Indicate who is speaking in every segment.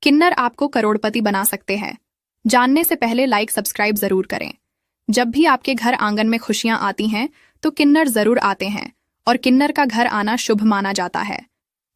Speaker 1: किन्नर आपको करोड़पति बना सकते हैं। जानने से पहले लाइक सब्सक्राइब जरूर करें। जब भी आपके घर आंगन में खुशियां आती हैं तो किन्नर जरूर आते हैं और किन्नर का घर आना शुभ माना जाता है।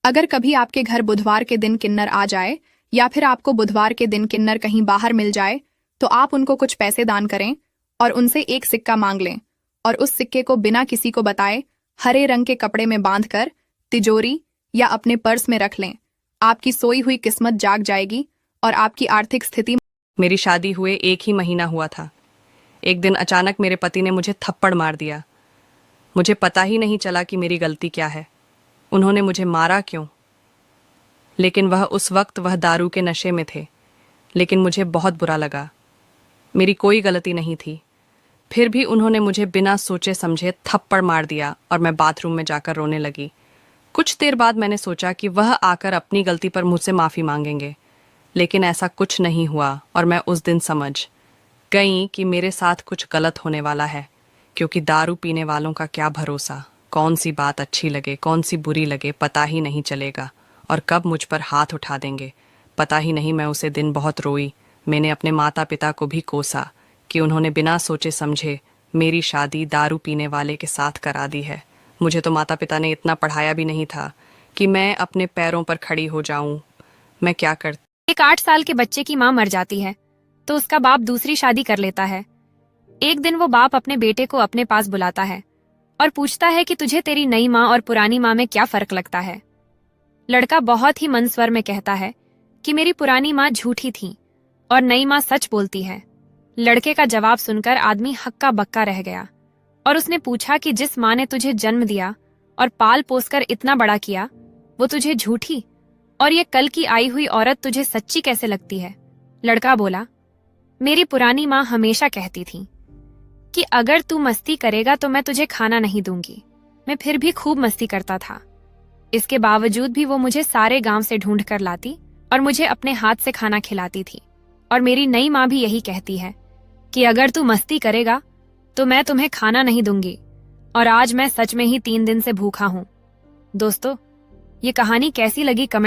Speaker 1: अगर कभी आपके घर बुधवार के दिन किन्नर आ जाए या फिर आपको बुधवार के दिन किन्नर कहीं बाहर मिल जाए तो आप उनको कुछ पैसे दान करें और उनसे एक सिक्का मांग लें और उस सिक्के को बिना किसी को बताए हरे रंग के कपड़े में बांधकर तिजोरी या अपने पर्स में रख लें। आपकी सोई हुई किस्मत जाग जाएगी और आपकी आर्थिक स्थिति।
Speaker 2: मेरी शादी हुए 1 ही महीना हुआ था। एक दिन अचानक मेरे पति ने मुझे थप्पड़ मार दिया। मुझे पता ही नहीं चला कि मेरी गलती क्या है, उन्होंने मुझे मारा क्यों। लेकिन उस वक्त वह दारू के नशे में थे। लेकिन मुझे बहुत बुरा लगा, मेरी कोई गलती नहीं थी। फिर भी उन्होंने मुझे बिना सोचे समझे थप्पड़ मार दिया और मैं बाथरूम में जाकर रोने लगी। कुछ देर बाद मैंने सोचा कि वह आकर अपनी गलती पर मुझसे माफ़ी मांगेंगे, लेकिन ऐसा कुछ नहीं हुआ और मैं उस दिन समझ गई कि मेरे साथ कुछ गलत होने वाला है। क्योंकि दारू पीने वालों का क्या भरोसा, कौन सी बात अच्छी लगे कौन सी बुरी लगे पता ही नहीं चलेगा, और कब मुझ पर हाथ उठा देंगे पता ही नहीं। मैं उसे दिन बहुत रोई। मैंने अपने माता पिता को भी कोसा कि उन्होंने बिना सोचे समझे मेरी शादी दारू पीने वाले के साथ करा दी है। मुझे तो माता पिता ने इतना पढ़ाया भी नहीं था कि मैं अपने पैरों पर खड़ी हो जाऊं। मैं क्या करती।
Speaker 3: एक 8 साल के बच्चे की माँ मर जाती है तो उसका बाप दूसरी शादी कर लेता है। एक दिन वो बाप अपने बेटे को अपने पास बुलाता है और पूछता है कि तुझे तेरी नई माँ और पुरानी माँ में क्या फर्क लगता है। लड़का बहुत ही मंद स्वर में कहता है कि मेरी पुरानी माँ झूठी थी और नई माँ सच बोलती है। लड़के का जवाब सुनकर आदमी हक्का बक्का रह गया और उसने पूछा कि जिस माँ ने तुझे जन्म दिया और पाल पोस कर इतना बड़ा किया वो तुझे झूठी और ये कल की आई हुई औरत तुझे सच्ची कैसे लगती है। लड़का बोला, मेरी पुरानी माँ हमेशा कहती थी कि अगर तू मस्ती करेगा तो मैं तुझे खाना नहीं दूंगी। मैं फिर भी खूब मस्ती करता था। इसके बावजूद भी वो मुझे सारे गांव से ढूंढ कर लाती और मुझे अपने हाथ से खाना खिलाती थी। और मेरी नई माँ भी यही कहती है कि अगर तू मस्ती करेगा तो मैं तुम्हें खाना नहीं दूंगी। और आज मैं सच में ही 3 दिन से भूखा हूं। दोस्तों, ये कहानी कैसी लगी कमेंट